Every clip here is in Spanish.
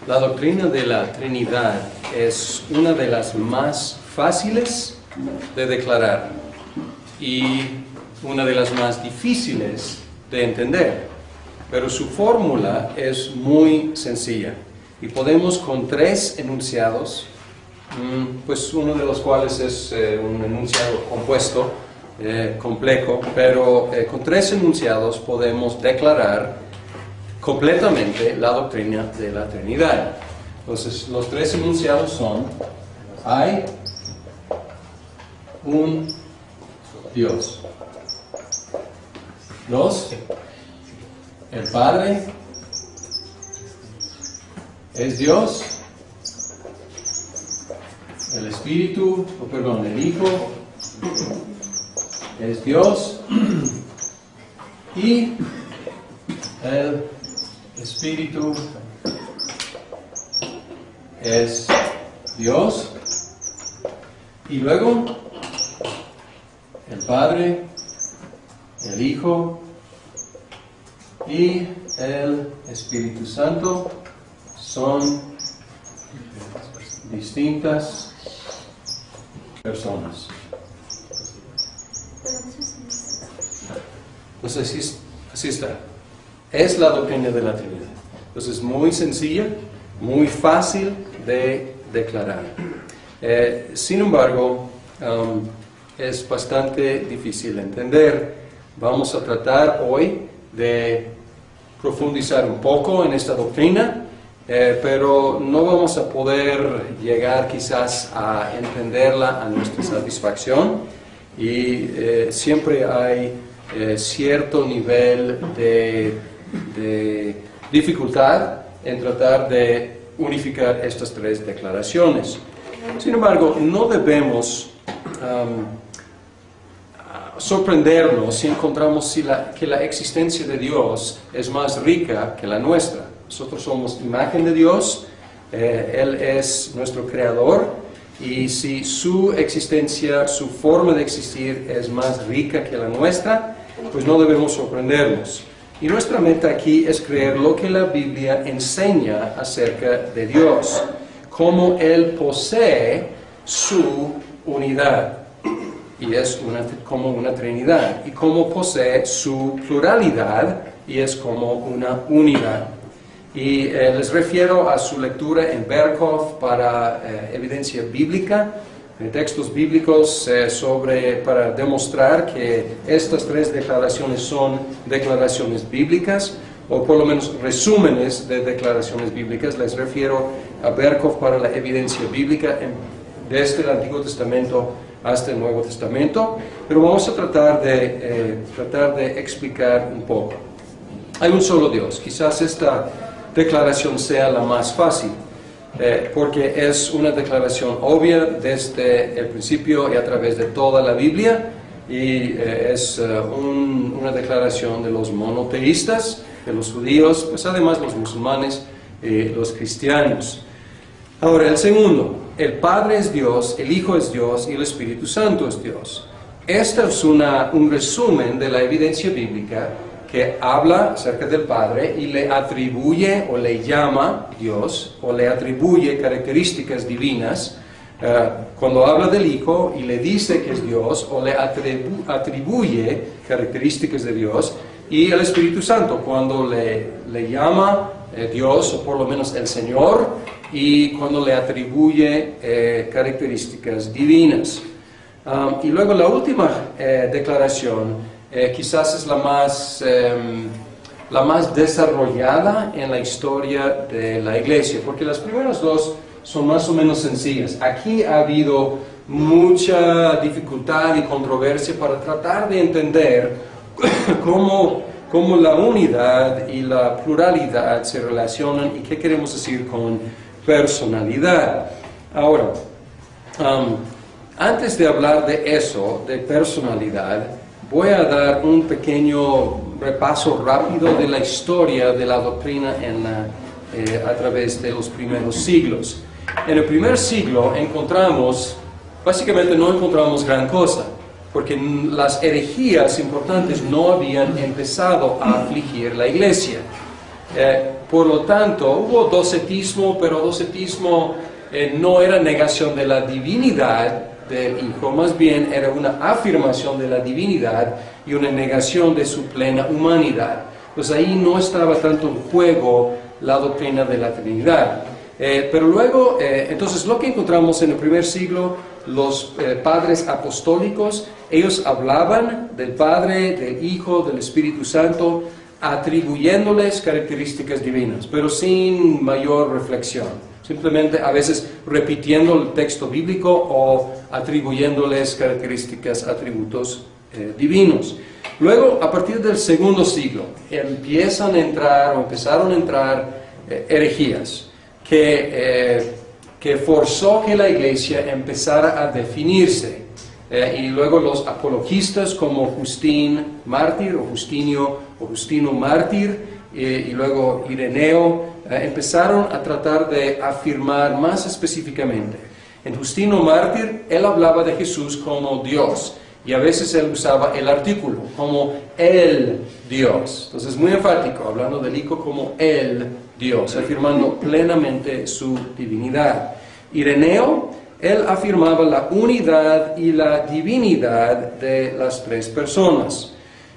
La doctrina de la Trinidad es una de las más fáciles de declarar y una de las más difíciles de entender, pero su fórmula es muy sencilla y podemos con 3 enunciados, pues uno de los cuales es un enunciado compuesto, complejo, pero con 3 enunciados podemos declarar completamente la doctrina de la Trinidad. Entonces, los 3 enunciados son: hay un Dios. 2, el Padre es Dios. El Espíritu, el Hijo es Dios. Y el Espíritu es Dios. Y luego el Padre, el Hijo y el Espíritu Santo son distintas personas. Entonces así está. Es la doctrina de la Trinidad. Entonces es muy sencilla, muy fácil de declarar. Sin embargo, es bastante difícil de entender. Vamos a tratar hoy de profundizar un poco en esta doctrina, pero no vamos a poder llegar quizás a entenderla a nuestra satisfacción, y siempre hay cierto nivel de dificultad en tratar de unificar estas 3 declaraciones. Sin embargo, no debemos sorprendernos si encontramos que la existencia de Dios es más rica que la nuestra. Nosotros somos imagen de Dios, Él es nuestro creador, y si su existencia, su forma de existir es más rica que la nuestra, pues no debemos sorprendernos. Y nuestra meta aquí es creer lo que la Biblia enseña acerca de Dios, cómo Él posee su unidad, y es como una Trinidad, y cómo posee su pluralidad, y es como una unidad. Y les refiero a su lectura en Berkhof para evidencia bíblica, textos bíblicos para demostrar que estas 3 declaraciones son declaraciones bíblicas, o por lo menos resúmenes de declaraciones bíblicas. Les refiero a Berkhof para la evidencia bíblica desde el Antiguo Testamento hasta el Nuevo Testamento, pero vamos a tratar de explicar un poco. Hay un solo Dios. Quizás esta declaración sea la más fácil, porque es una declaración obvia desde el principio y a través de toda la Biblia, y es una declaración de los monoteístas, de los judíos, pues además los musulmanes y los cristianos. Ahora, el segundo: el Padre es Dios, el Hijo es Dios y el Espíritu Santo es Dios. Este es un resumen de la evidencia bíblica que habla acerca del Padre y le atribuye o le llama Dios, o le atribuye características divinas. Cuando habla del Hijo y le dice que es Dios, o le atribuye características de Dios, y el Espíritu Santo cuando le llama Dios, o por lo menos el Señor, y cuando le atribuye características divinas. Y luego la última declaración quizás es la más desarrollada en la historia de la Iglesia, porque las primeras 2 son más o menos sencillas. Aquí ha habido mucha dificultad y controversia para tratar de entender cómo la unidad y la pluralidad se relacionan y qué queremos decir con personalidad. Ahora, antes de hablar de eso, de personalidad, voy a dar un pequeño repaso rápido de la historia de la doctrina a través de los primeros siglos. En el primer siglo básicamente no encontramos gran cosa, porque las herejías importantes no habían empezado a afligir la iglesia. Por lo tanto, hubo docetismo, pero docetismo no era negación de la divinidad del Hijo, más bien era una afirmación de la divinidad y una negación de su plena humanidad. Pues ahí no estaba tanto en juego la doctrina de la Trinidad. Pero luego, entonces lo que encontramos en el primer siglo, los padres apostólicos, ellos hablaban del Padre, del Hijo, del Espíritu Santo, atribuyéndoles características divinas, pero sin mayor reflexión. Simplemente a veces repitiendo el texto bíblico o atribuyéndoles características, atributos divinos. Luego, a partir del segundo siglo, empezaron a entrar herejías que forzó que la iglesia empezara a definirse. Y luego los apologistas como Justín Mártir o Justino Mártir y luego Ireneo empezaron a tratar de afirmar más específicamente. En Justino Mártir, él hablaba de Jesús como Dios y a veces él usaba el artículo como el Dios. Entonces muy enfático, hablando del Hijo como el Dios, afirmando plenamente su divinidad. Ireneo, él afirmaba la unidad y la divinidad de las tres personas.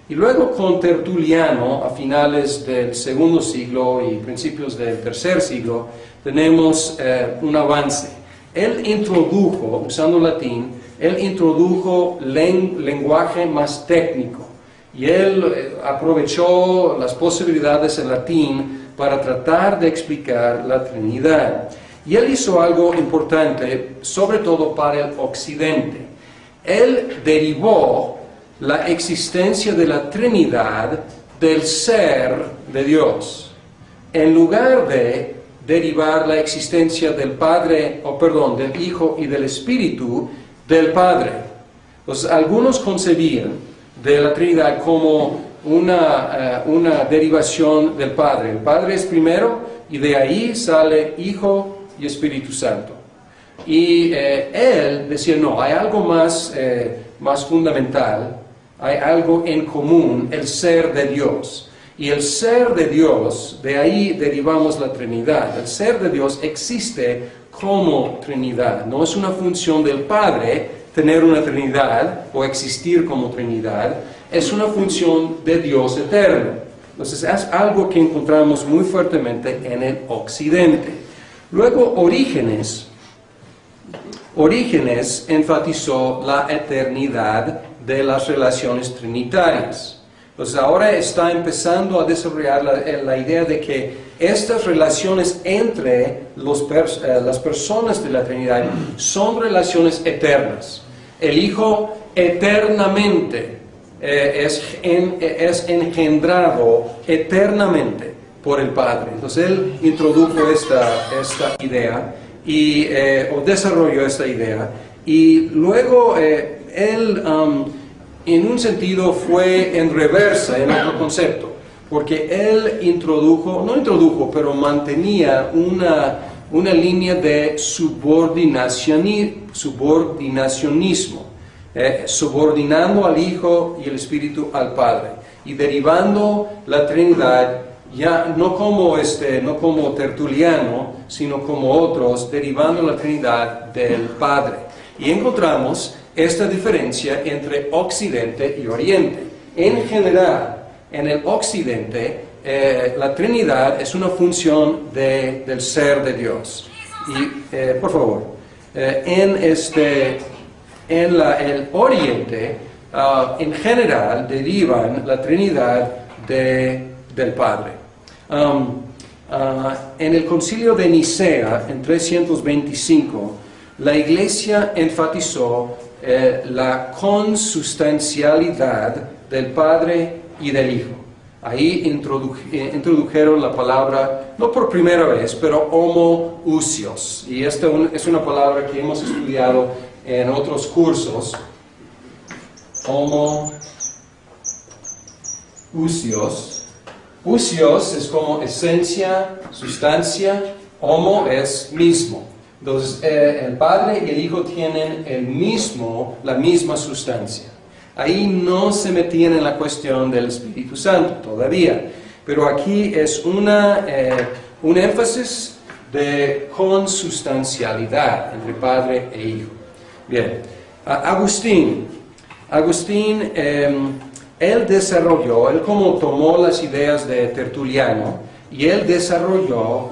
Y luego con Tertuliano, a finales del segundo siglo y principios del tercer siglo, tenemos un avance. Él introdujo, usando latín, él introdujo lenguaje más técnico. Y él aprovechó las posibilidades en latín para tratar de explicar la Trinidad. Y él hizo algo importante, sobre todo para el occidente. Él derivó la existencia de la Trinidad del ser de Dios, en lugar de derivar la existencia del del Hijo y del Espíritu del Padre. Pues algunos concebían de la Trinidad como una derivación del Padre. El Padre es primero y de ahí sale Hijo y Espíritu Santo. Y él decía, no, hay algo más fundamental, hay algo en común, el ser de Dios. Y el ser de Dios, de ahí derivamos la Trinidad. El ser de Dios existe como Trinidad. No es una función del Padre tener una Trinidad o existir como Trinidad. Es una función de Dios eterno. Entonces es algo que encontramos muy fuertemente en el occidente. Luego Orígenes enfatizó la eternidad de las relaciones trinitarias. Pues ahora está empezando a desarrollar la idea de que estas relaciones entre las personas de la Trinidad son relaciones eternas. El Hijo eternamente es engendrado eternamente por el Padre. Entonces él introdujo esta idea o desarrolló esta idea y luego él en un sentido fue en reversa en otro concepto, porque él pero mantenía una línea de subordinacionismo, subordinando al Hijo y el Espíritu al Padre y derivando la Trinidad ya no como Tertuliano, sino como otros, derivando la Trinidad del Padre. Y encontramos esta diferencia entre Occidente y Oriente. En general, en el Occidente, la Trinidad es una función del ser de Dios. Y, por favor, en el Oriente, en general, derivan la Trinidad del Padre. En el Concilio de Nicea, en 325, la Iglesia enfatizó la consustancialidad del Padre y del Hijo. Ahí introdujeron la palabra, no por primera vez, pero homoousios. Y esta es una palabra que hemos estudiado en otros cursos. Homoousios. Ousios es como esencia, sustancia, homo es mismo. Entonces, el Padre y el Hijo tienen la misma sustancia. Ahí no se metían en la cuestión del Espíritu Santo todavía. pero aquí es un énfasis de consustancialidad entre Padre e Hijo. Bien, Agustín, él como tomó las ideas de Tertuliano, y él desarrolló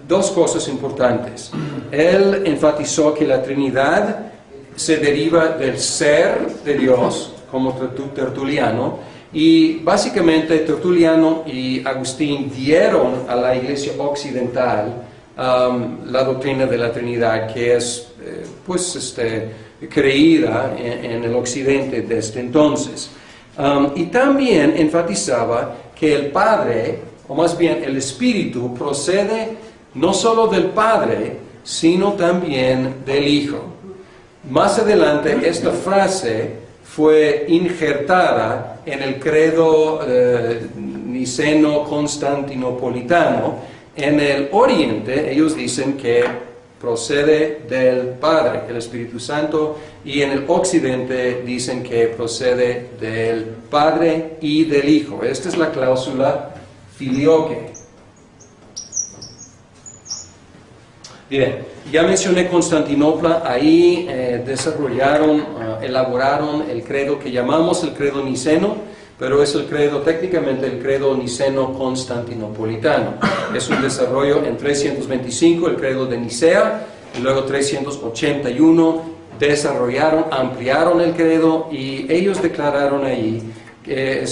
dos cosas importantes. Él enfatizó que la Trinidad se deriva del ser de Dios, como Tertuliano, y básicamente Tertuliano y Agustín dieron a la Iglesia occidental la doctrina de la Trinidad, que es creída en el occidente desde entonces. Y también enfatizaba que el Padre, o más bien el Espíritu, procede no solo del Padre, sino también del Hijo. Más adelante esta frase fue injertada en el credo niceno-constantinopolitano. En el Oriente ellos dicen que procede del Padre, el Espíritu Santo, y en el Occidente dicen que procede del Padre y del Hijo. Esta es la cláusula filioque. Bien, ya mencioné Constantinopla, ahí elaboraron el credo que llamamos el credo niceno, pero es técnicamente el credo niceno-constantinopolitano. Es un desarrollo en 325, el credo de Nicea, y luego 381 ampliaron el credo, y ellos declararon ahí que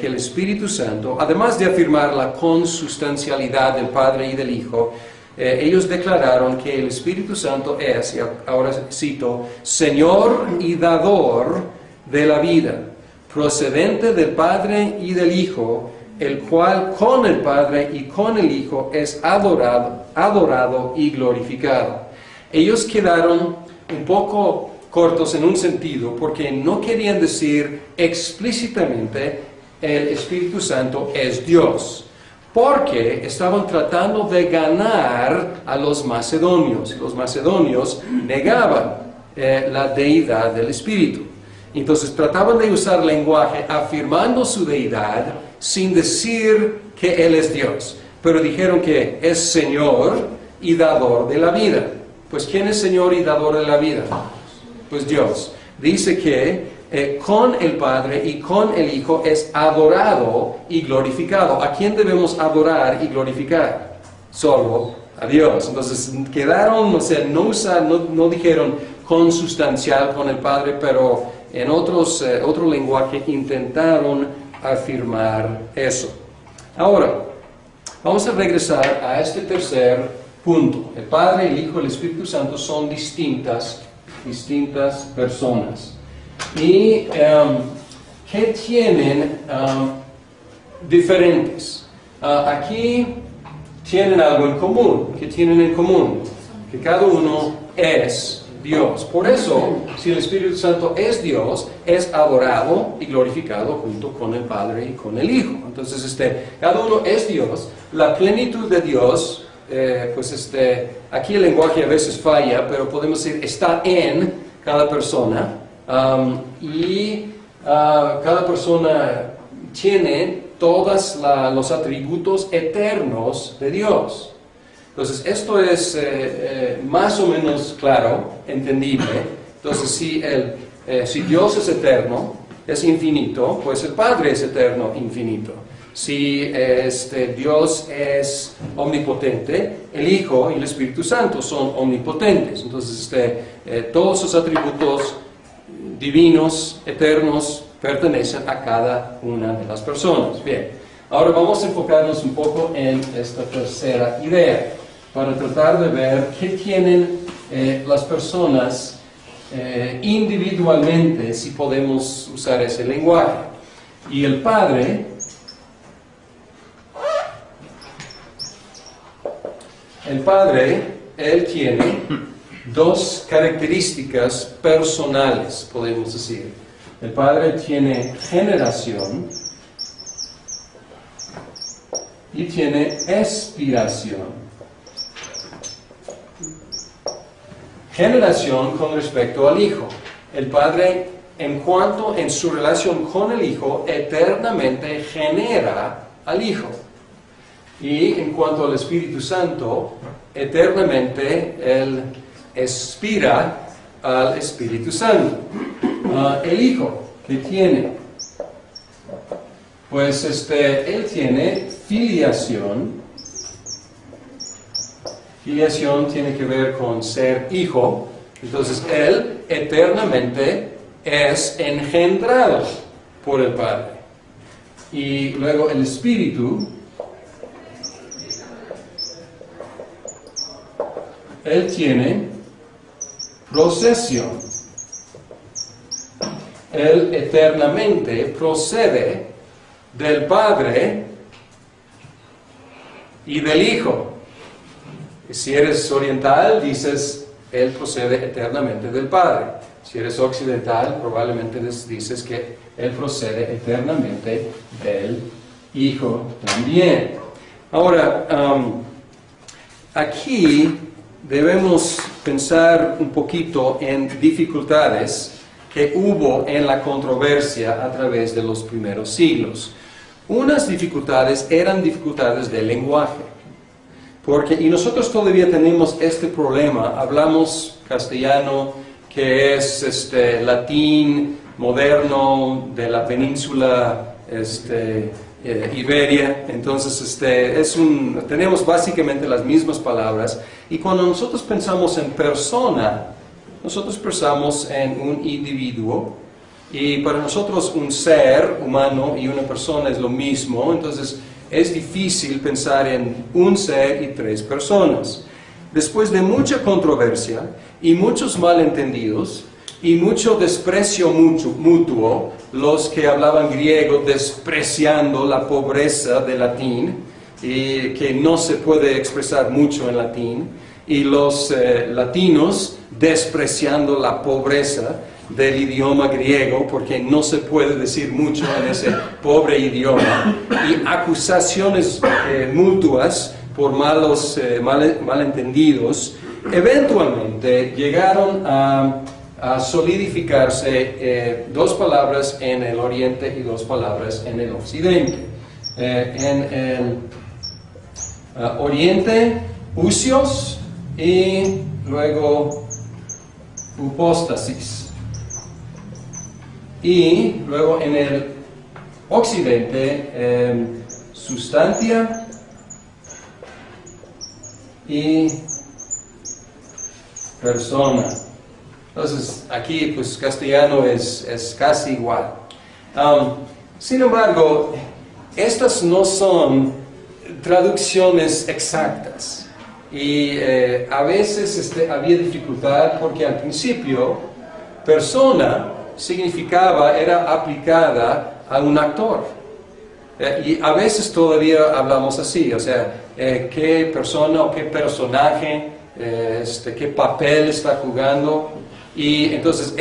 el Espíritu Santo, además de afirmar la consustancialidad del Padre y del Hijo, ellos declararon que el Espíritu Santo es, y ahora cito, Señor y dador de la vida, procedente del Padre y del Hijo, el cual con el Padre y con el Hijo es adorado y glorificado. Ellos quedaron un poco cortos en un sentido, porque no querían decir explícitamente el Espíritu Santo es Dios, porque estaban tratando de ganar a los macedonios. Los macedonios negaban la deidad del Espíritu. Entonces trataban de usar lenguaje afirmando su deidad sin decir que Él es Dios. Pero dijeron que es Señor y dador de la vida. Pues ¿quién es Señor y dador de la vida? Pues Dios. Dice que con el Padre y con el Hijo es adorado y glorificado. ¿A quién debemos adorar y glorificar? Solo a Dios. Entonces quedaron, no dijeron consustancial con el Padre, pero en otro lenguaje intentaron afirmar eso. Ahora, vamos a regresar a este tercer punto. El Padre, el Hijo y el Espíritu Santo son distintas personas. ¿Y qué tienen diferentes? Aquí tienen algo en común. ¿Qué tienen en común? Que cada uno es Dios. Por eso, si el Espíritu Santo es Dios, es adorado y glorificado junto con el Padre y con el Hijo. Entonces, cada uno es Dios. La plenitud de Dios, aquí el lenguaje a veces falla, pero podemos decir, está en cada persona. Cada persona tiene todos los atributos eternos de Dios. Entonces, esto es más o menos claro, entendible. Entonces, si Dios es eterno, es infinito, pues el Padre es eterno, infinito. Si Dios es omnipotente, el Hijo y el Espíritu Santo son omnipotentes. Entonces, todos sus atributos divinos, eternos, pertenecen a cada una de las personas. Bien, ahora vamos a enfocarnos un poco en esta tercera idea, para tratar de ver qué tienen las personas individualmente, si podemos usar ese lenguaje. Y el Padre, Él tiene dos características personales, podemos decir. El Padre tiene generación y tiene expiración. Generación con respecto al Hijo. El Padre, en su relación con el Hijo, eternamente genera al Hijo. Y en cuanto al Espíritu Santo, eternamente Él expira al Espíritu Santo. El Hijo, ¿qué tiene? Pues Él tiene filiación. Filiación tiene que ver con ser hijo. Entonces Él eternamente es engendrado por el Padre. Y luego el Espíritu, Él tiene procesión. Él eternamente procede del Padre y del Hijo. Si eres oriental, dices, Él procede eternamente del Padre. Si eres occidental, probablemente dices que Él procede eternamente del Hijo también. Ahora, aquí debemos pensar un poquito en dificultades que hubo en la controversia a través de los primeros siglos. Unas dificultades eran dificultades del lenguaje. Y nosotros todavía tenemos este problema, hablamos castellano, que es latín moderno de la península Iberia, entonces tenemos básicamente las mismas palabras, y cuando nosotros pensamos en persona, nosotros pensamos en un individuo, y para nosotros un ser humano y una persona es lo mismo, entonces es difícil pensar en un ser y tres personas. Después de mucha controversia y muchos malentendidos y mucho desprecio mutuo, los que hablaban griego despreciando la pobreza del latín, y que no se puede expresar mucho en latín, y los latinos despreciando la pobreza del idioma griego, porque no se puede decir mucho en ese pobre idioma, y acusaciones mutuas por malentendidos, eventualmente llegaron a solidificarse dos palabras en el oriente y dos palabras en el occidente. En el oriente, usios, y luego upóstasis. Y luego en el occidente, sustancia y persona. Entonces aquí pues castellano es casi igual. Sin embargo, estas no son traducciones exactas. Y a veces había dificultad porque al principio persona era aplicada a un actor. Y a veces todavía hablamos así, o sea, qué persona o qué personaje, qué papel está jugando. Y entonces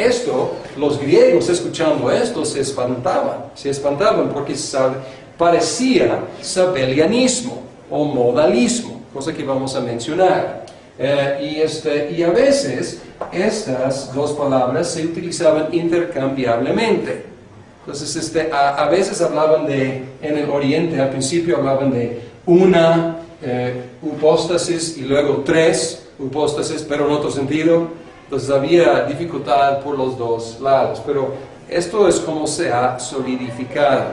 los griegos escuchando esto se espantaban porque parecía sabellianismo o modalismo, cosa que vamos a mencionar. Y a veces estas dos palabras se utilizaban intercambiablemente. Entonces a veces hablaban en el oriente, al principio hablaban de una upóstasis y luego tres upóstasis, pero en otro sentido. Entonces había dificultad por los dos lados, pero esto es como se ha solidificado.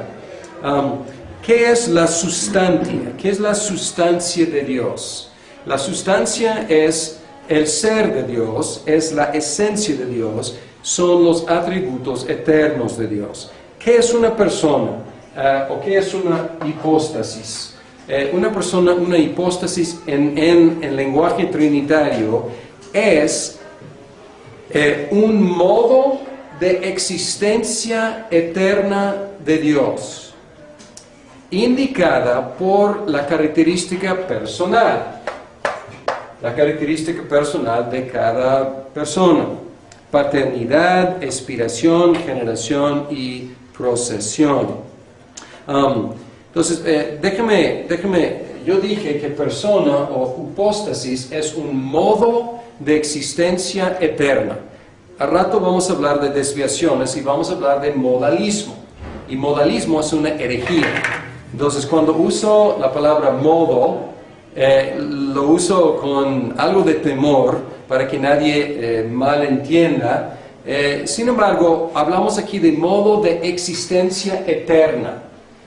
¿Qué es la sustancia? ¿Qué es la sustancia de Dios? La sustancia es el ser de Dios, es la esencia de Dios, son los atributos eternos de Dios. ¿Qué es una persona? ¿O qué es una hipóstasis? Una persona, una hipóstasis en lenguaje trinitario es un modo de existencia eterna de Dios, indicada por la característica personal de cada persona: paternidad, expiración, generación y procesión. Entonces, yo dije que persona o hipóstasis es un modo de existencia eterna. Al rato vamos a hablar de desviaciones y vamos a hablar de modalismo. Y modalismo es una herejía. Entonces, cuando uso la palabra modo, lo uso con algo de temor para que nadie malentienda. Sin embargo, hablamos aquí de modo de existencia eterna.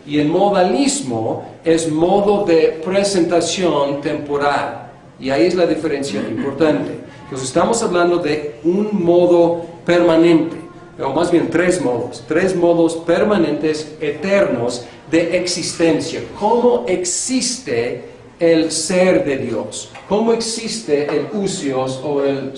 Y el modalismo es modo de presentación temporal. Y ahí es la diferencia importante. Entonces, estamos hablando de un modo permanente, o más bien tres modos permanentes, eternos, de existencia. ¿Cómo existe el ser de Dios? ¿Cómo existe el usios o la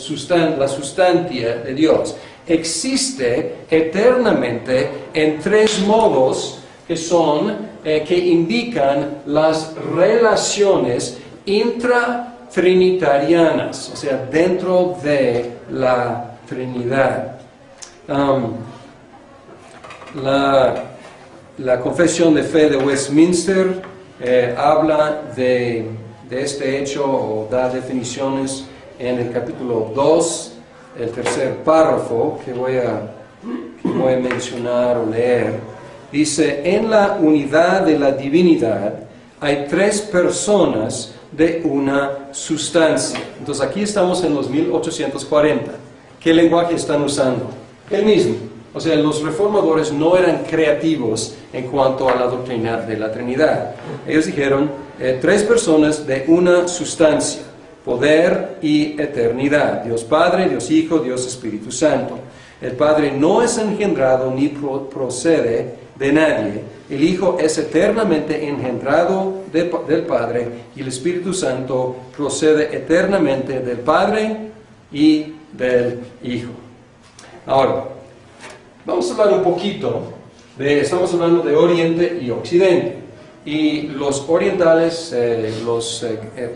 sustancia de Dios? Existe eternamente en tres modos que son, que indican las relaciones intratrinitarianas, o sea, dentro de la Trinidad. La Confesión de Fe de Westminster habla de este hecho o da definiciones en el capítulo 2, el tercer párrafo que voy a mencionar o leer. Dice: en la unidad de la divinidad hay tres personas de una sustancia. Entonces aquí estamos en los 1840. ¿Qué lenguaje están usando? El mismo. O sea, los reformadores no eran creativos en cuanto a la doctrina de la Trinidad. Ellos dijeron, tres personas de una sustancia, poder y eternidad. Dios Padre, Dios Hijo, Dios Espíritu Santo. El Padre no es engendrado ni procede de nadie. El Hijo es eternamente engendrado del Padre y el Espíritu Santo procede eternamente del Padre y del Hijo. Ahora, vamos a hablar un poquito estamos hablando de Oriente y Occidente. Y los orientales, los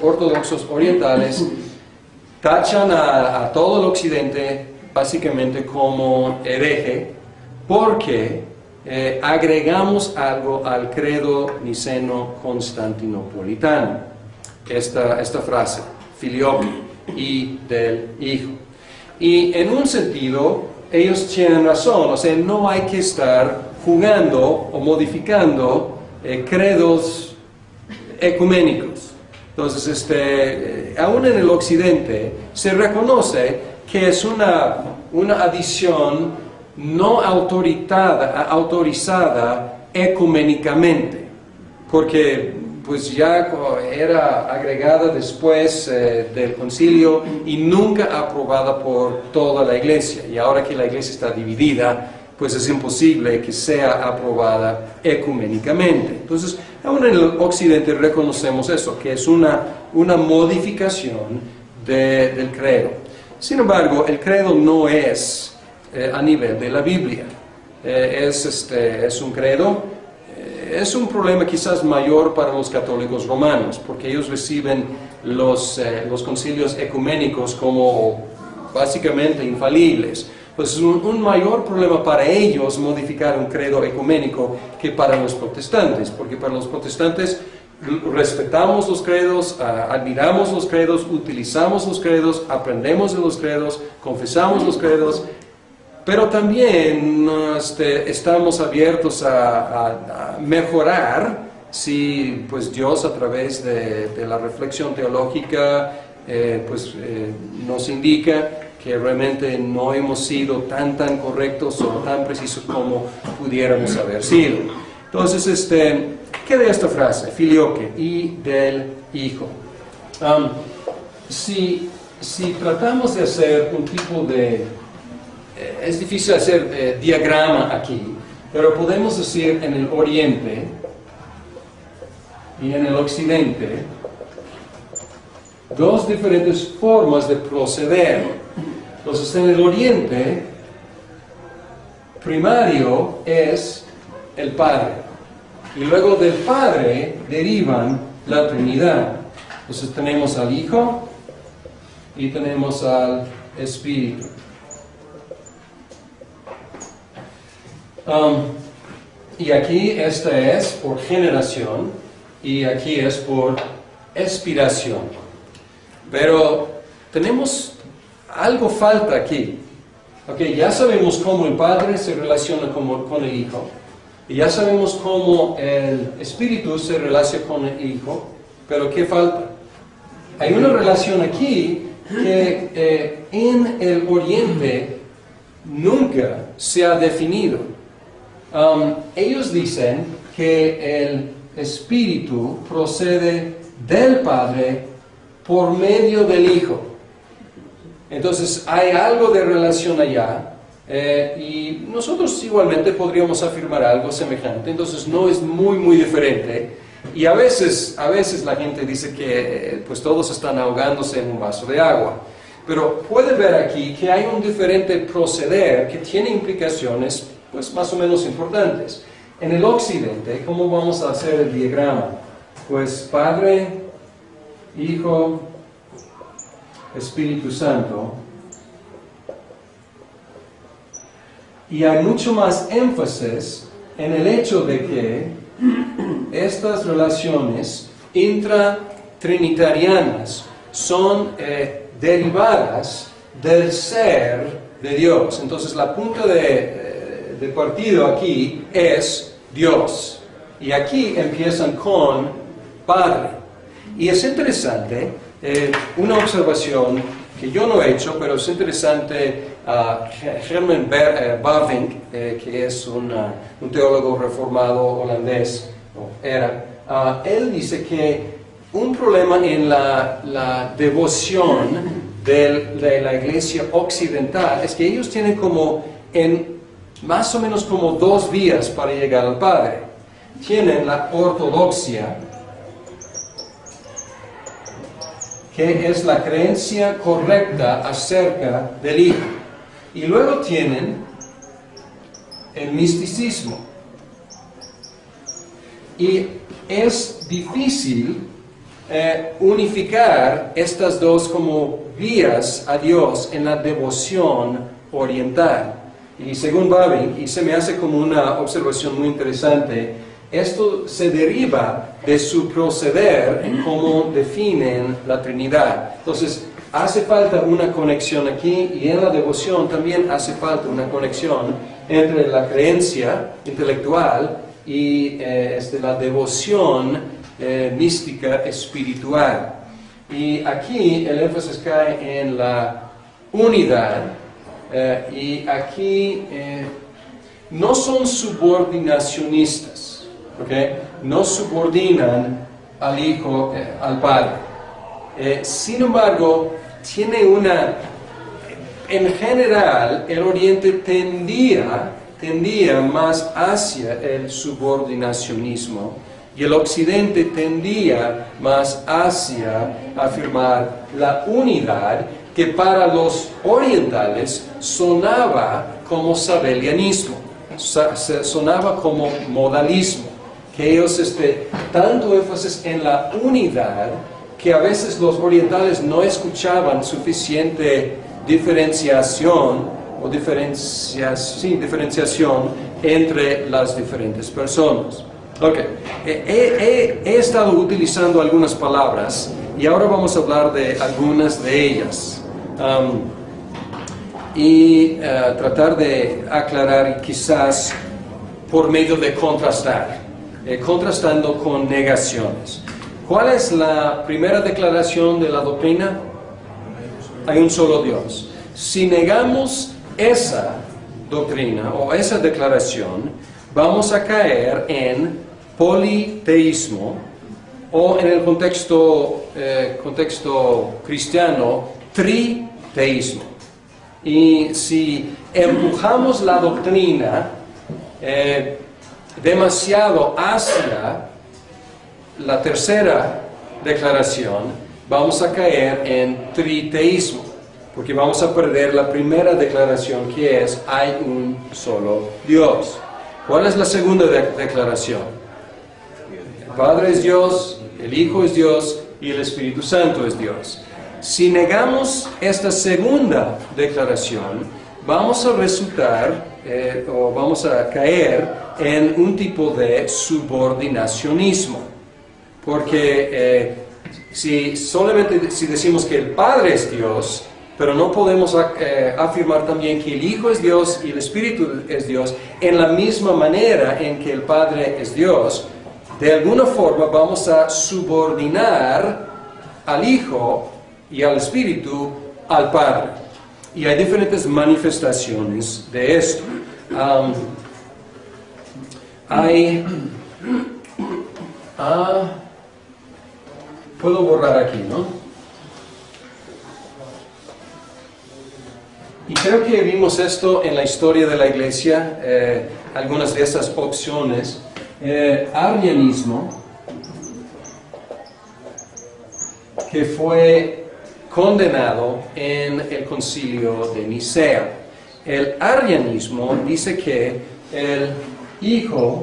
ortodoxos orientales, tachan a todo el Occidente básicamente como hereje, porque agregamos algo al credo niceno-constantinopolitano. Esta frase, filioque, y del Hijo. Y en un sentido, ellos tienen razón, o sea, no hay que estar jugando o modificando credos ecuménicos. Entonces, aún en el Occidente se reconoce que es una adición no autorizada ecuménicamente, porque pues ya era agregada después del concilio y nunca aprobada por toda la iglesia. Y ahora que la iglesia está dividida, pues es imposible que sea aprobada ecuménicamente. Entonces, aún en el Occidente reconocemos eso, que es una modificación del credo. Sin embargo, el credo no es a nivel de la Biblia. Es un credo. Es un problema quizás mayor para los católicos romanos, porque ellos reciben los concilios ecuménicos como básicamente infalibles. Pues es un mayor problema para ellos modificar un credo ecuménico que para los protestantes, porque para los protestantes respetamos los credos, admiramos los credos, utilizamos los credos, aprendemos de los credos, confesamos los credos, pero también estamos abiertos a mejorar si pues Dios a través de la reflexión teológica nos indica que realmente no hemos sido tan correctos o tan precisos como pudiéramos haber sido. Entonces, ¿qué de esta frase? Filioque, y del Hijo. Si tratamos de hacer un tipo de... es difícil hacer diagrama aquí, pero podemos decir en el Oriente y en el Occidente dos diferentes formas de proceder. Entonces, en el Oriente, primario es el Padre, y luego del Padre derivan la Trinidad. Entonces tenemos al Hijo y tenemos al Espíritu. Y aquí esta es por generación y aquí es por expiración. Pero tenemos algo falta aquí. Okay, ya sabemos cómo el Padre se relaciona con el Hijo. Y ya sabemos cómo el Espíritu se relaciona con el Hijo, pero ¿qué falta? Hay una relación aquí que en el Oriente nunca se ha definido. Ellos dicen que el Espíritu procede del Padre por medio del Hijo. Entonces hay algo de relación allá. Y nosotros igualmente podríamos afirmar algo semejante, entonces no es muy diferente. Y a veces la gente dice que pues todos están ahogándose en un vaso de agua, pero puede ver aquí que hay un diferente proceder que tiene implicaciones pues más o menos importantes. En el occidente, ¿cómo vamos a hacer el diagrama? Pues Padre, Hijo, Espíritu Santo. Y hay mucho más énfasis en el hecho de que estas relaciones intratrinitarianas son derivadas del ser de Dios. Entonces la punta de partido aquí es Dios. Y aquí empiezan con Padre. Y es interesante, una observación que yo no he hecho, pero es interesante. Herman Bavinck, que es un teólogo reformado holandés, él dice que un problema en la devoción de la iglesia occidental es que ellos tienen más o menos como dos vías para llegar al Padre. Tienen la ortodoxia, que es la creencia correcta acerca del Hijo. Y luego tienen el misticismo. Y es difícil unificar estas dos como vías a Dios en la devoción oriental. Y según Bavinck, y se me hace como una observación muy interesante, esto se deriva de su proceder en cómo definen la Trinidad. Entonces, hace falta una conexión aquí, y en la devoción también hace falta una conexión entre la creencia intelectual y la devoción mística espiritual. Y aquí el énfasis cae en la unidad, y aquí no son subordinacionistas, ¿okay? No subordinan al Hijo al Padre. Sin embargo, en general, el Oriente tendía más hacia el subordinacionismo y el Occidente tendía más hacia afirmar la unidad que para los orientales sonaba como sabellianismo, sonaba como modalismo, que ellos tanto énfasis en la unidad que a veces los orientales no escuchaban suficiente diferenciación entre las diferentes personas. Okay. He estado utilizando algunas palabras y ahora vamos a hablar de algunas de ellas y tratar de aclarar quizás por medio de contrastar, contrastando con negaciones. ¿Cuál es la primera declaración de la doctrina? Hay un solo Dios. Si negamos esa doctrina o esa declaración, vamos a caer en politeísmo o en el contexto cristiano, triteísmo. Y si empujamos la doctrina demasiado hacia la tercera declaración, vamos a caer en triteísmo, porque vamos a perder la primera declaración, que es: hay un solo Dios. ¿Cuál es la segunda declaración? El Padre es Dios, el Hijo es Dios y el Espíritu Santo es Dios. Si negamos esta segunda declaración, vamos a vamos a caer en un tipo de subordinacionismo. Porque si decimos que el Padre es Dios pero no podemos afirmar también que el Hijo es Dios y el Espíritu es Dios en la misma manera en que el Padre es Dios. De alguna forma vamos a subordinar al Hijo y al Espíritu al Padre. Y hay diferentes manifestaciones de esto. Puedo borrar aquí, ¿no? Y creo que vimos esto en la historia de la iglesia, algunas de esas opciones. Arrianismo, que fue condenado en el concilio de Nicea. El arrianismo dice que el Hijo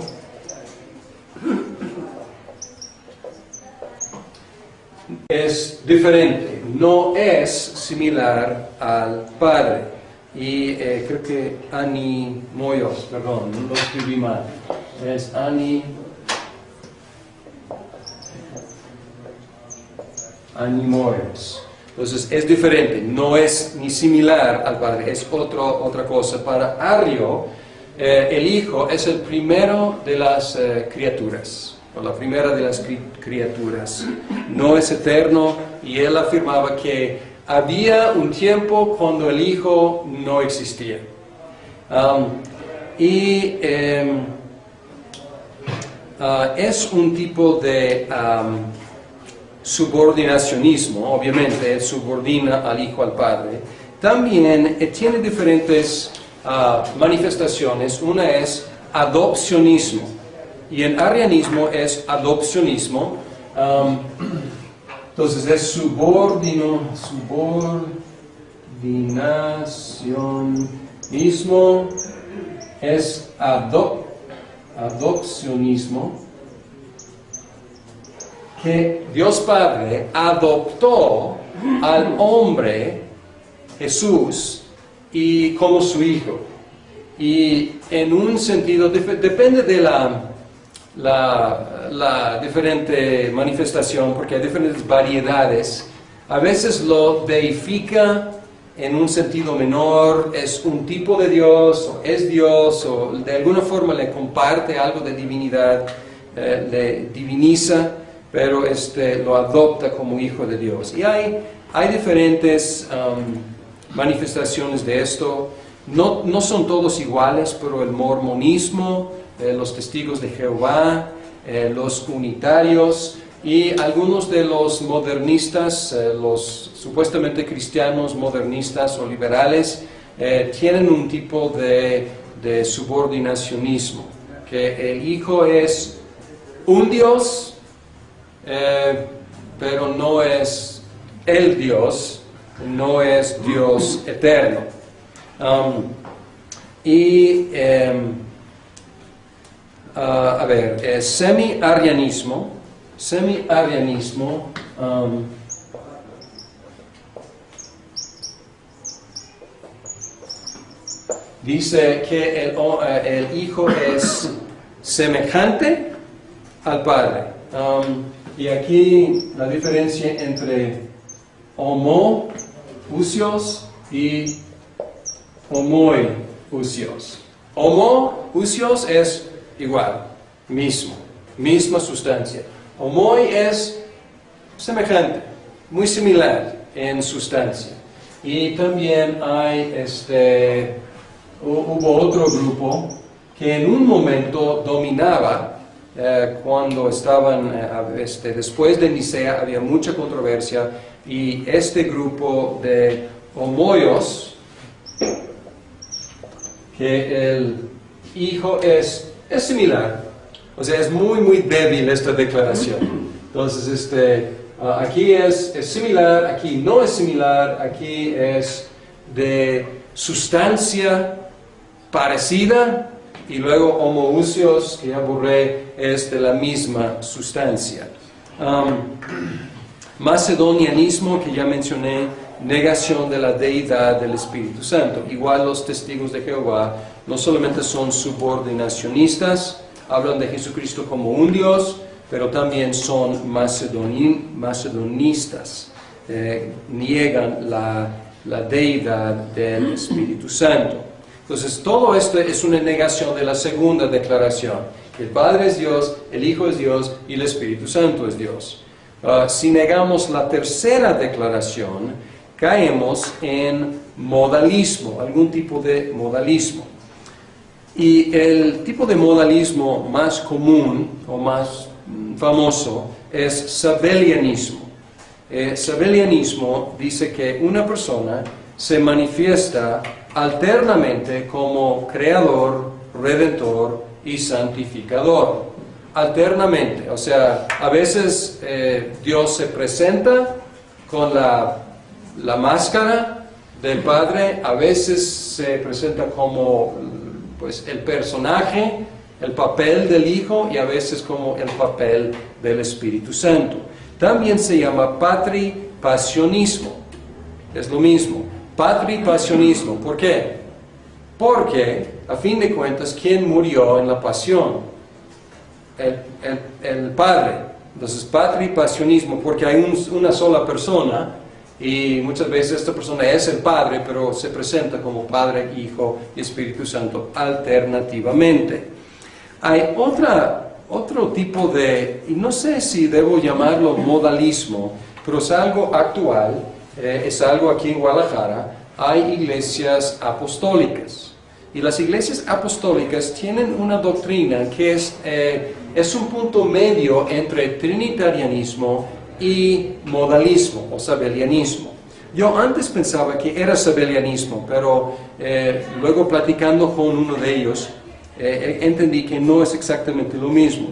es diferente, no es similar al Padre. Y creo que Animoios, perdón, no lo escribí mal, es Animoios. Entonces es diferente, no es ni similar al Padre, es otra cosa. Para Arrio, el Hijo es el primero de las criaturas, o la primera de las criaturas. No es eterno, y él afirmaba que había un tiempo cuando el Hijo no existía. Es un tipo de subordinacionismo, obviamente, él subordina al Hijo al Padre. También tiene diferentes manifestaciones. Una es adopcionismo, y en arrianismo es adopcionismo. Entonces es subordinacionismo, es adopcionismo, que Dios Padre adoptó al hombre Jesús y como su Hijo. Y en un sentido, depende de la diferente manifestación, porque hay diferentes variedades. A veces lo deifica en un sentido menor, es un tipo de Dios, o es Dios, o de alguna forma le comparte algo de divinidad, le diviniza, pero lo adopta como Hijo de Dios. Y hay diferentes manifestaciones de esto. No son todos iguales, pero el mormonismo, los testigos de Jehová, los unitarios y algunos de los modernistas, los supuestamente cristianos modernistas o liberales, tienen un tipo de subordinacionismo, que el Hijo es un Dios, pero no es el Dios, no es Dios eterno. Semi-arrianismo, dice que el Hijo es semejante al Padre. Y aquí la diferencia entre homoousios y homoiousios. Homoousios es igual, misma sustancia. Homoi es semejante, muy similar en sustancia. Y también hay hubo otro grupo que en un momento dominaba, cuando estaban, después de Nicea había mucha controversia, y este grupo de homoios, que el Hijo es similar, o sea, es muy débil esta declaración. Entonces, aquí es similar, aquí no es similar, aquí es de sustancia parecida, y luego homoousios, que ya borré, es de la misma sustancia. Macedonianismo, que ya mencioné, negación de la deidad del Espíritu Santo. Igual los testigos de Jehová no solamente son subordinacionistas, hablan de Jesucristo como un Dios, pero también son macedonistas, niegan la la deidad del Espíritu Santo. Entonces, todo esto es una negación de la segunda declaración. El Padre es Dios, el Hijo es Dios y el Espíritu Santo es Dios. Si negamos la tercera declaración, caemos en modalismo, algún tipo de modalismo. Y el tipo de modalismo más común o más famoso es sabellianismo. Sabellianismo dice que una persona se manifiesta alternamente como creador, redentor y santificador. Alternamente, o sea, a veces Dios se presenta con la máscara del Padre, a veces se presenta como pues, el personaje, el papel del Hijo, y a veces como el papel del Espíritu Santo. También se llama patripasionismo, es lo mismo, patripasionismo. ¿Por qué? Porque, a fin de cuentas, ¿quién murió en la pasión? El Padre. Entonces, patripasionismo, porque hay una sola persona, y muchas veces esta persona es el Padre, pero se presenta como Padre, Hijo y Espíritu Santo alternativamente. Hay otro tipo de, y no sé si debo llamarlo modalismo, pero es algo actual, es algo aquí en Guadalajara. Hay iglesias apostólicas. Y las iglesias apostólicas tienen una doctrina que es un punto medio entre trinitarianismo y modalismo o sabellianismo. Yo antes pensaba que era sabellianismo, pero luego platicando con uno de ellos, entendí que no es exactamente lo mismo.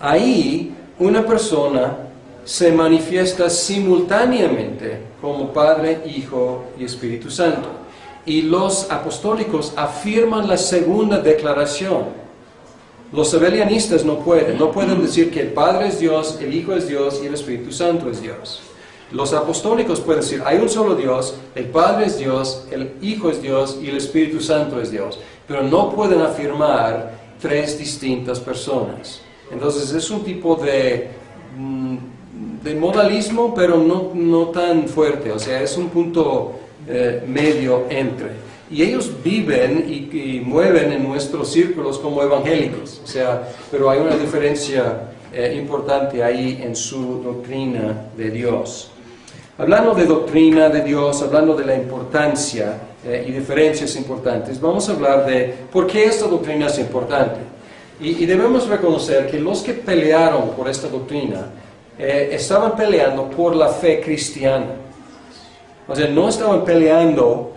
Ahí una persona se manifiesta simultáneamente como Padre, Hijo y Espíritu Santo. Y los apostólicos afirman la segunda declaración. Los sabellianistas no pueden decir que el Padre es Dios, el Hijo es Dios y el Espíritu Santo es Dios. Los apostólicos pueden decir, hay un solo Dios, el Padre es Dios, el Hijo es Dios y el Espíritu Santo es Dios. Pero no pueden afirmar tres distintas personas. Entonces es un tipo de modalismo, pero no tan fuerte. O sea, es un punto medio entre. Y ellos viven y mueven en nuestros círculos como evangélicos. O sea, pero hay una diferencia importante ahí en su doctrina de Dios. Hablando de doctrina de Dios, hablando de la importancia y diferencias importantes, vamos a hablar de por qué esta doctrina es importante. Y debemos reconocer que los que pelearon por esta doctrina estaban peleando por la fe cristiana. O sea, no estaban peleando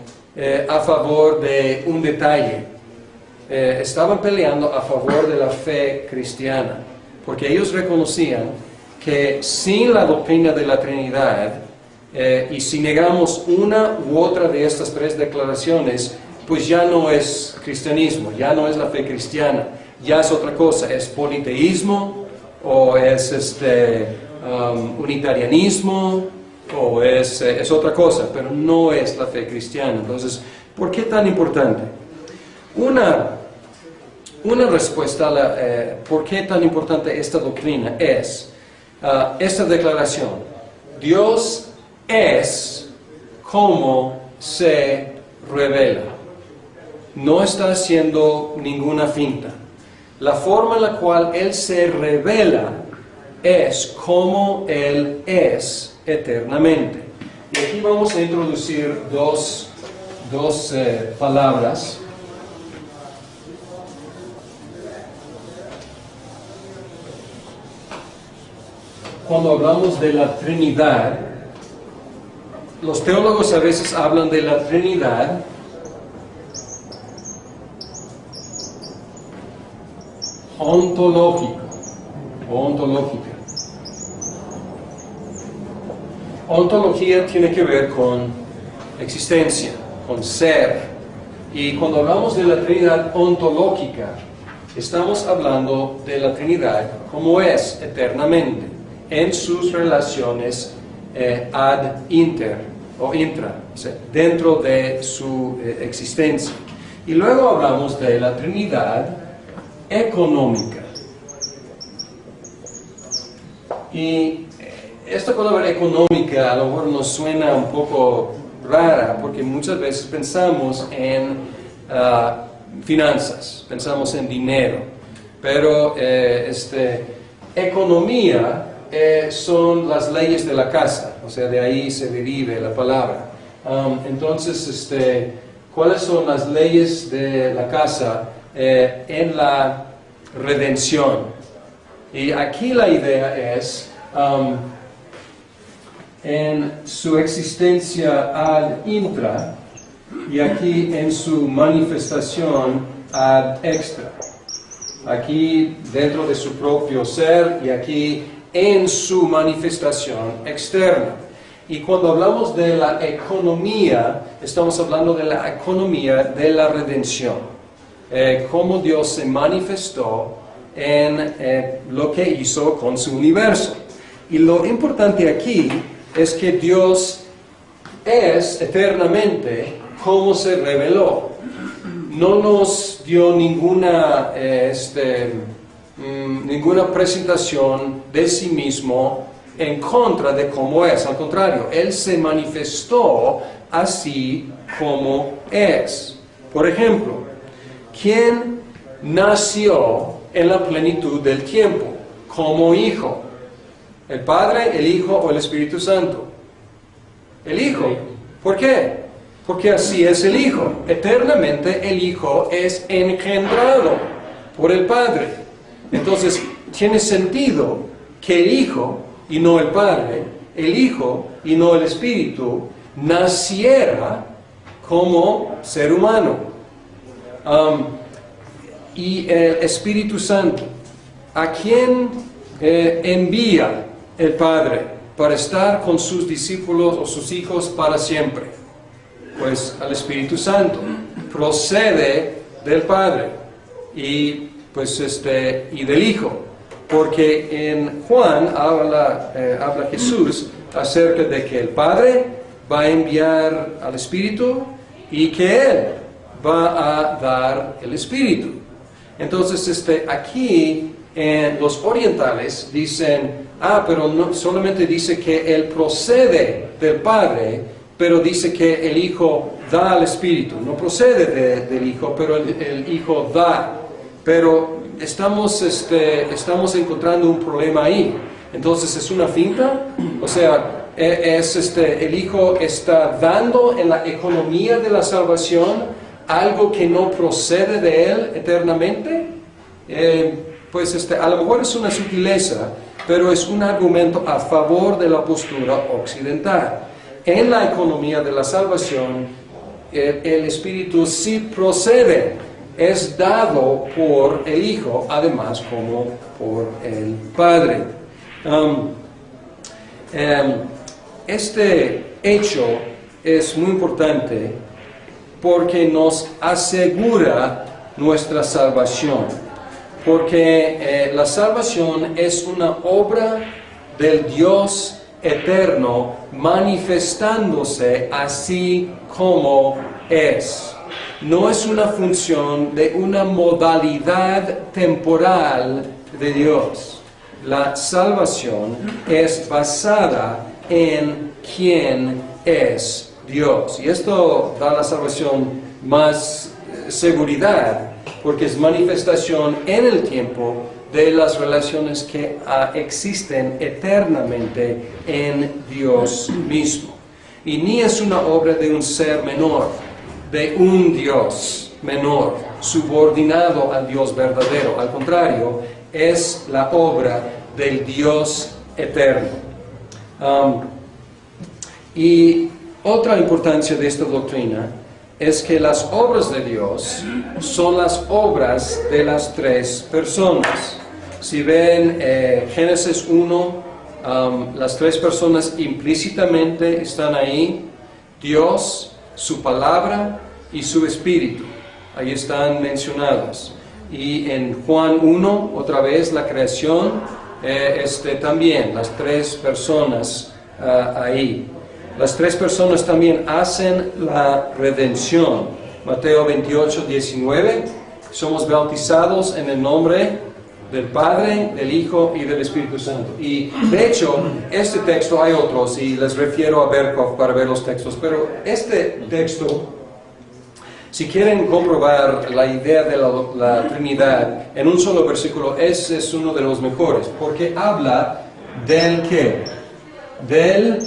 a favor de un detalle. Estaban peleando a favor de la fe cristiana. Porque ellos reconocían que sin la doctrina de la Trinidad, y si negamos una u otra de estas tres declaraciones, pues ya no es cristianismo, ya no es la fe cristiana, ya es otra cosa, es politeísmo, o es unitarianismo, o es otra cosa, pero no es la fe cristiana. Entonces, ¿por qué tan importante? Una respuesta a por qué tan importante esta doctrina es esta declaración: Dios es como se revela. No está haciendo ninguna finta. La forma en la cual Él se revela es como Él es eternamente. Y aquí vamos a introducir dos palabras. Cuando hablamos de la Trinidad, los teólogos a veces hablan de la Trinidad ontológica o ontológica. Ontología tiene que ver con existencia, con ser. Y cuando hablamos de la Trinidad ontológica, estamos hablando de la Trinidad como es eternamente, en sus relaciones ad inter o intra, o sea, dentro de su existencia. Y luego hablamos de la Trinidad económica. Y esta palabra económica a lo mejor nos suena un poco rara porque muchas veces pensamos en finanzas, pensamos en dinero, pero economía son las leyes de la casa, o sea, de ahí se derive la palabra. Entonces, ¿cuáles son las leyes de la casa en la redención? Y aquí la idea es, en su existencia ad intra, y aquí en su manifestación ad extra. Aquí dentro de su propio ser y aquí en su manifestación externa. Y cuando hablamos de la economía, estamos hablando de la economía de la redención. Cómo Dios se manifestó en lo que hizo con su universo. Y lo importante aquí es que Dios es eternamente como se reveló. No nos dio ninguna presentación de sí mismo en contra de cómo es. Al contrario, Él se manifestó así como es. Por ejemplo, ¿quién nació en la plenitud del tiempo como hijo? ¿El Padre, el Hijo o el Espíritu Santo? El Hijo. ¿Por qué? Porque así es el Hijo. Eternamente el Hijo es engendrado por el Padre. Entonces, tiene sentido que el Hijo y no el Padre, el Hijo y no el Espíritu, naciera como ser humano. Y el Espíritu Santo, ¿a quién envía el Padre para estar con sus discípulos o sus hijos para siempre? Pues al Espíritu Santo, procede del Padre y del Hijo, porque en Juan habla Jesús acerca de que el Padre va a enviar al Espíritu y que Él va a dar el Espíritu. Entonces aquí los orientales dicen, pero no solamente dice que Él procede del Padre, pero dice que el Hijo da al Espíritu. No procede del Hijo, pero el Hijo da. Pero estamos encontrando un problema ahí. Entonces, ¿es una finta? O sea, el Hijo está dando en la economía de la salvación algo que no procede de Él eternamente. A lo mejor es una sutileza, pero es un argumento a favor de la postura occidental. En la economía de la salvación, el Espíritu sí procede, es dado por el Hijo, además como por el Padre. Este hecho es muy importante porque nos asegura nuestra salvación, porque la salvación es una obra del Dios eterno manifestándose así como es. No es una función de una modalidad temporal de Dios. La salvación es basada en quién es Dios. Y esto da a la salvación más seguridad, porque es manifestación en el tiempo de las relaciones que existen eternamente en Dios mismo. Y ni es una obra de un ser menor, de un Dios menor, subordinado al Dios verdadero. Al contrario, es la obra del Dios eterno. Y otra importancia de esta doctrina es que las obras de Dios son las obras de las tres personas. Si ven Génesis 1, las tres personas implícitamente están ahí: Dios, su palabra y su espíritu. Ahí están mencionadas. Y en Juan 1, otra vez la creación, también las tres personas ahí. Las tres personas también hacen la redención. Mateo 28, 19. Somos bautizados en el nombre del Padre, del Hijo y del Espíritu Santo. Y de hecho, este texto, hay otros, y les refiero a Berkhoff para ver los textos, pero este texto, si quieren comprobar la idea de la Trinidad en un solo versículo, ese es uno de los mejores, porque habla del ¿qué? Del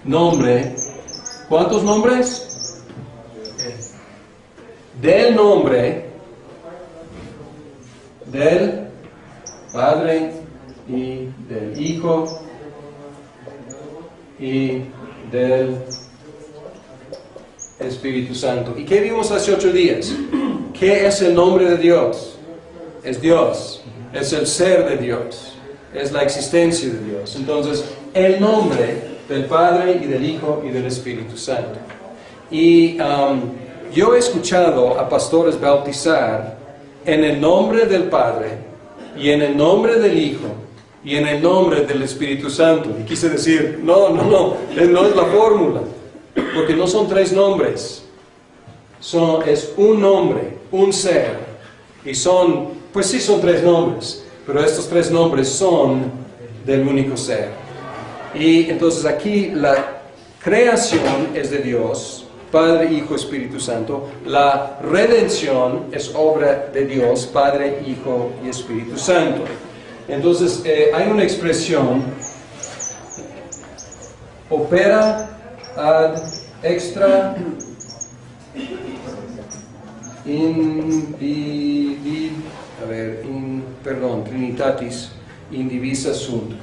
nombre. ¿Cuántos nombres? Del nombre del Padre y del Hijo y del Espíritu Santo. ¿Y qué vimos hace 8 días? ¿Qué es el nombre de Dios? Es Dios, es el ser de Dios, es la existencia de Dios. Entonces, el nombre del Padre y del Hijo y del Espíritu Santo. Y yo he escuchado a pastores bautizar en el nombre del Padre y en el nombre del Hijo y en el nombre del Espíritu Santo. Y quise decir, no es la fórmula, porque no son 3 nombres, es un nombre, un ser, y pues sí son 3 nombres, pero estos 3 nombres son del único ser. Y entonces aquí la creación es de Dios, Padre, Hijo, Espíritu Santo. La redención es obra de Dios, Padre, Hijo y Espíritu Santo. Entonces hay una expresión, opera ad extra Trinitatis indivisa sunt.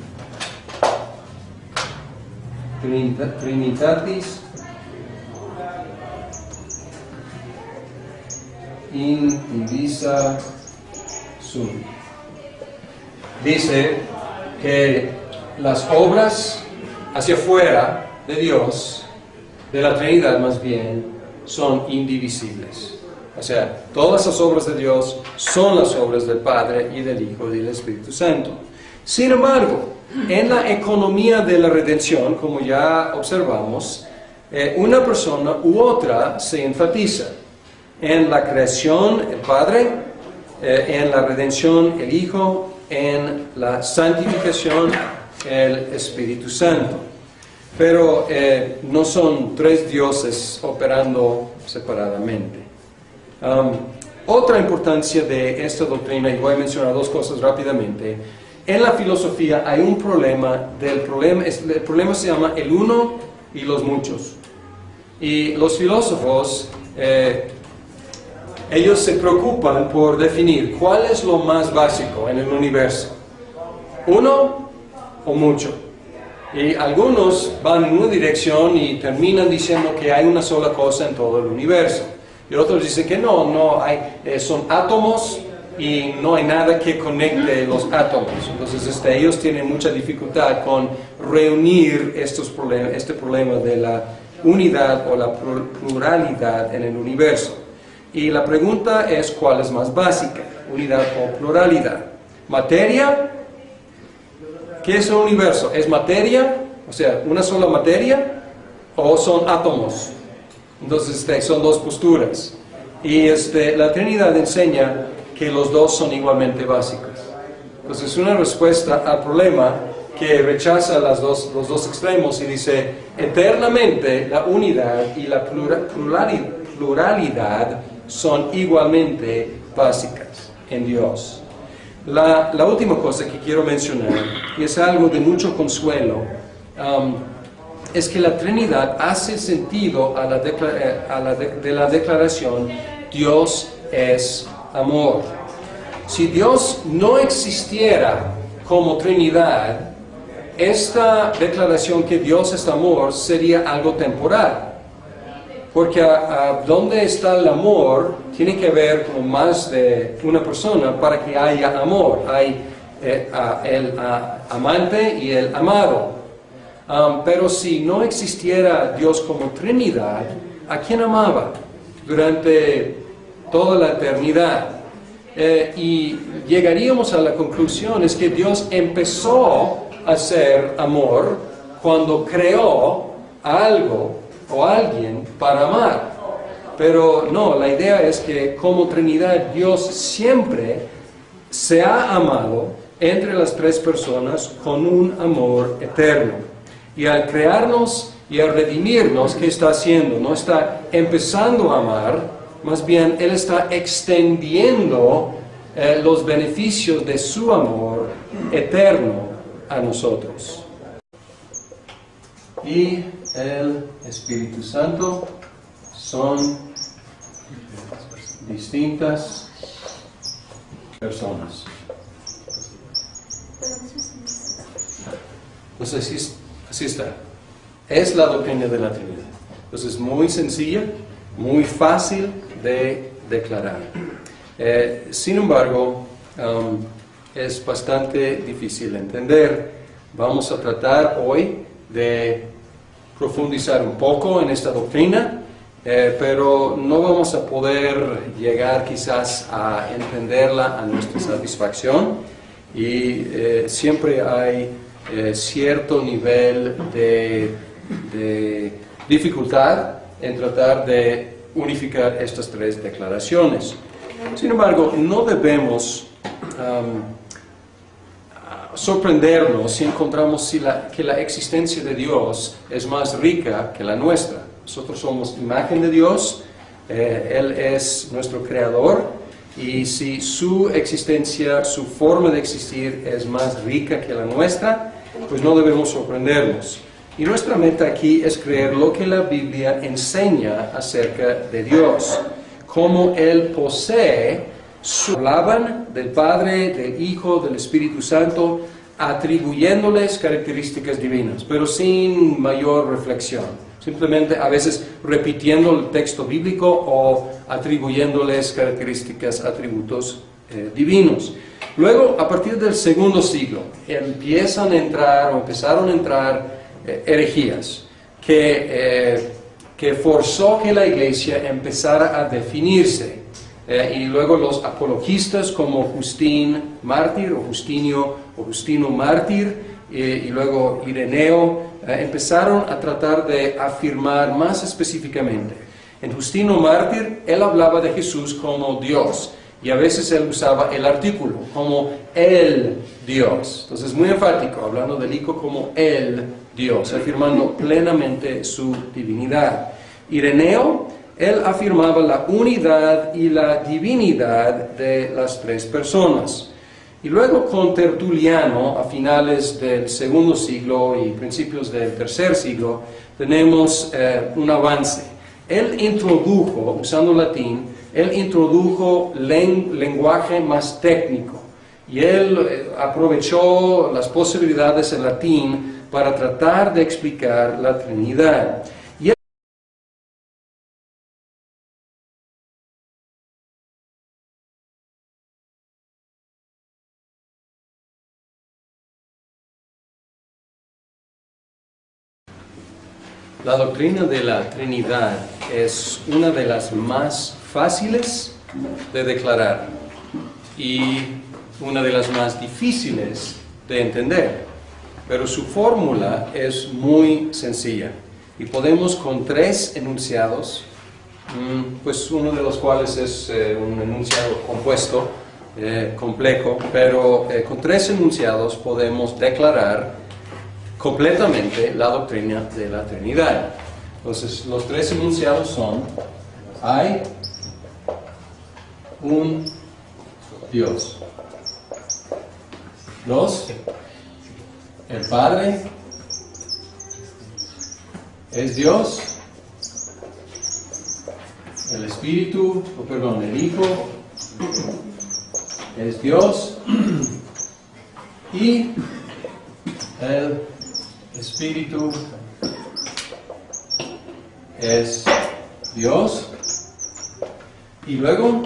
Trinitatis indivisa sunt. Dice que las obras hacia afuera de Dios, de la Trinidad más bien, son indivisibles. O sea, todas las obras de Dios son las obras del Padre y del Hijo y del Espíritu Santo. Sin embargo, en la economía de la redención, como ya observamos, una persona u otra se enfatiza. En la creación, el Padre, en la redención, el Hijo, en la santificación, el Espíritu Santo. Pero no son 3 dioses operando separadamente. Otra importancia de esta doctrina, y voy a mencionar 2 cosas rápidamente. En la filosofía hay un problema, el problema se llama el uno y los muchos. Y los filósofos, ellos se preocupan por definir cuál es lo más básico en el universo, uno o mucho. Y algunos van en una dirección y terminan diciendo que hay una sola cosa en todo el universo. Y otros dicen que no hay, son átomos y no hay nada que conecte los átomos. Entonces ellos tienen mucha dificultad con reunir este problema de la unidad o la pluralidad en el universo. Y la pregunta es, ¿cuál es más básica? ¿Unidad o pluralidad? ¿Materia? ¿Qué es el universo? ¿Es materia? O sea, ¿una sola materia? ¿O son átomos? Entonces son 2 posturas. Y la Trinidad enseña que los 2 son igualmente básicos. Entonces es una respuesta al problema que rechaza los dos extremos y dice, eternamente la unidad y la pluralidad son igualmente básicas en Dios. La última cosa que quiero mencionar, y es algo de mucho consuelo, es que la Trinidad hace sentido de la declaración Dios es amor. Si Dios no existiera como Trinidad, esta declaración que Dios es amor sería algo temporal. Porque donde está el amor tiene que ver con más de una persona para que haya amor. Hay el amante y el amado. Pero si no existiera Dios como Trinidad, ¿a quién amaba durante toda la eternidad? Y llegaríamos a la conclusión es que Dios empezó a ser amor cuando creó algo o alguien para amar. Pero no, la idea es que como Trinidad Dios siempre se ha amado entre las tres personas con un amor eterno. Y al crearnos y al redimirnos, ¿qué está haciendo? No está empezando a amar, más bien Él está extendiendo los beneficios de su amor eterno a nosotros. Y el Espíritu Santo son distintas personas. Entonces así está. Es la doctrina de la Trinidad. Entonces es muy sencilla, muy fácil de declarar. Sin embargo, es bastante difícil de entender. Vamos a tratar hoy de profundizar un poco en esta doctrina, pero no vamos a poder llegar quizás a entenderla a nuestra satisfacción, y siempre hay cierto nivel de dificultad en tratar de unificar estas tres declaraciones. Sin embargo, no debemos sorprendernos si encontramos que la existencia de Dios es más rica que la nuestra. Nosotros somos imagen de Dios, Él es nuestro creador, y si su existencia, su forma de existir es más rica que la nuestra, pues no debemos sorprendernos. Y nuestra meta aquí es creer lo que la Biblia enseña acerca de Dios, cómo Él posee. Hablaban del Padre, del Hijo, del Espíritu Santo, atribuyéndoles características divinas, pero sin mayor reflexión. Simplemente a veces repitiendo el texto bíblico o atribuyéndoles características, atributos divinos. Luego, a partir del segundo siglo, empezaron a entrar herejías que forzó que la Iglesia empezara a definirse. Y luego los apologistas como Justín Mártir o Justino Mártir y luego Ireneo empezaron a tratar de afirmar más específicamente. En Justino Mártir él hablaba de Jesús como Dios, y a veces él usaba el artículo como el Dios. Entonces muy enfático, hablando del Hijo como el Dios, afirmando plenamente su divinidad. Ireneo, él afirmaba la unidad y la divinidad de las tres personas. Y luego con Tertuliano, a finales del segundo siglo y principios del tercer siglo, tenemos un avance. Él introdujo, usando latín, él introdujo lenguaje más técnico. Y él aprovechó las posibilidades del latín para tratar de explicar la Trinidad. La doctrina de la Trinidad es una de las más fáciles de declarar y una de las más difíciles de entender, pero su fórmula es muy sencilla y podemos con tres enunciados, pues uno de los cuales es un enunciado compuesto, complejo, pero con tres enunciados podemos declarar completamente la doctrina de la Trinidad. Entonces, los tres enunciados son: hay un Dios. Dos, el Padre es Dios. El Espíritu, el Hijo es Dios. Y el Espíritu es Dios. Y luego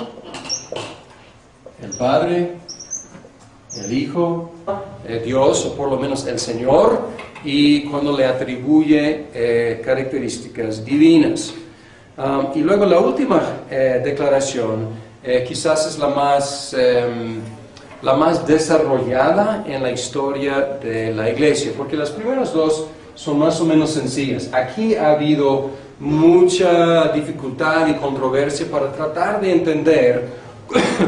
el Padre, el Hijo, Dios, o por lo menos el Señor, y cuando le atribuye características divinas. Y luego la última declaración quizás es la más desarrollada en la historia de la Iglesia, porque las primeras dos son más o menos sencillas. Aquí ha habido mucha dificultad y controversia para tratar de entender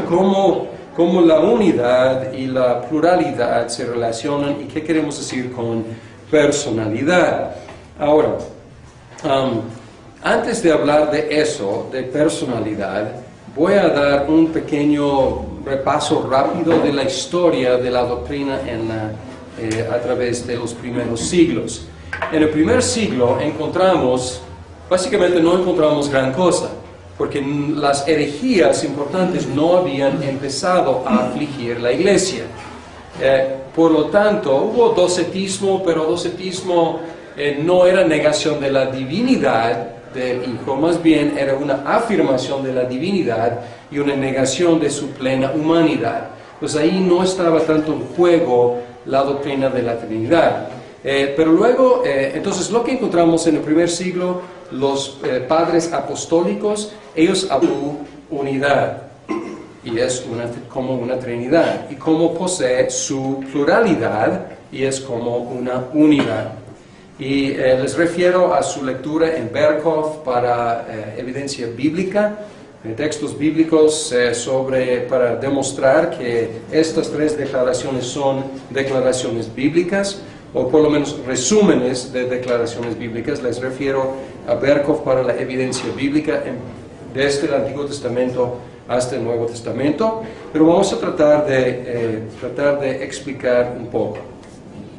cómo cómo la unidad y la pluralidad se relacionan y qué queremos decir con personalidad. Ahora, antes de hablar de eso, de personalidad, voy a dar un pequeño repaso rápido de la historia de la doctrina a través de los primeros siglos. En el primer siglo básicamente no encontramos gran cosa, porque las herejías importantes no habían empezado a afligir la iglesia. Por lo tanto, hubo docetismo, pero docetismo no era negación de la divinidad del Hijo, más bien era una afirmación de la divinidad y una negación de su plena humanidad. Pues ahí no estaba tanto en juego la doctrina de la Trinidad. Pero luego, entonces lo que encontramos en el primer siglo, los padres apostólicos, ellos hablan unidad, y es como una Trinidad, y como posee su pluralidad, y es como una unidad. Y les refiero a su lectura en Berkhof para evidencia bíblica, textos bíblicos para demostrar que estas tres declaraciones son declaraciones bíblicas, o por lo menos resúmenes de declaraciones bíblicas. Les refiero a Berkhof para la evidencia bíblica desde el Antiguo Testamento hasta el Nuevo Testamento, pero vamos a tratar de explicar un poco.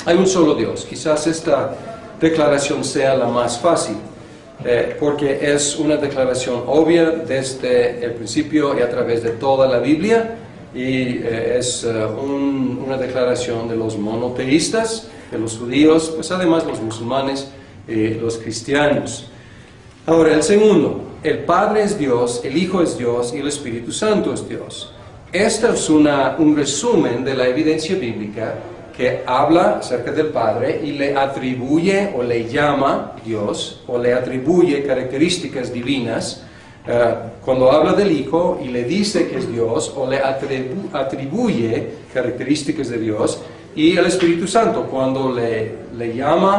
Hay un solo Dios. Quizás esta declaración sea la más fácil, porque es una declaración obvia desde el principio y a través de toda la Biblia, y es una declaración de los monoteístas, de los judíos, pues además los musulmanes y los cristianos. Ahora, el segundo, el Padre es Dios, el Hijo es Dios y el Espíritu Santo es Dios. Este es un resumen de la evidencia bíblica que habla acerca del Padre y le atribuye o le llama Dios o le atribuye características divinas. Cuando habla del Hijo y le dice que es Dios o le atribuye características de Dios, y el Espíritu Santo cuando le llama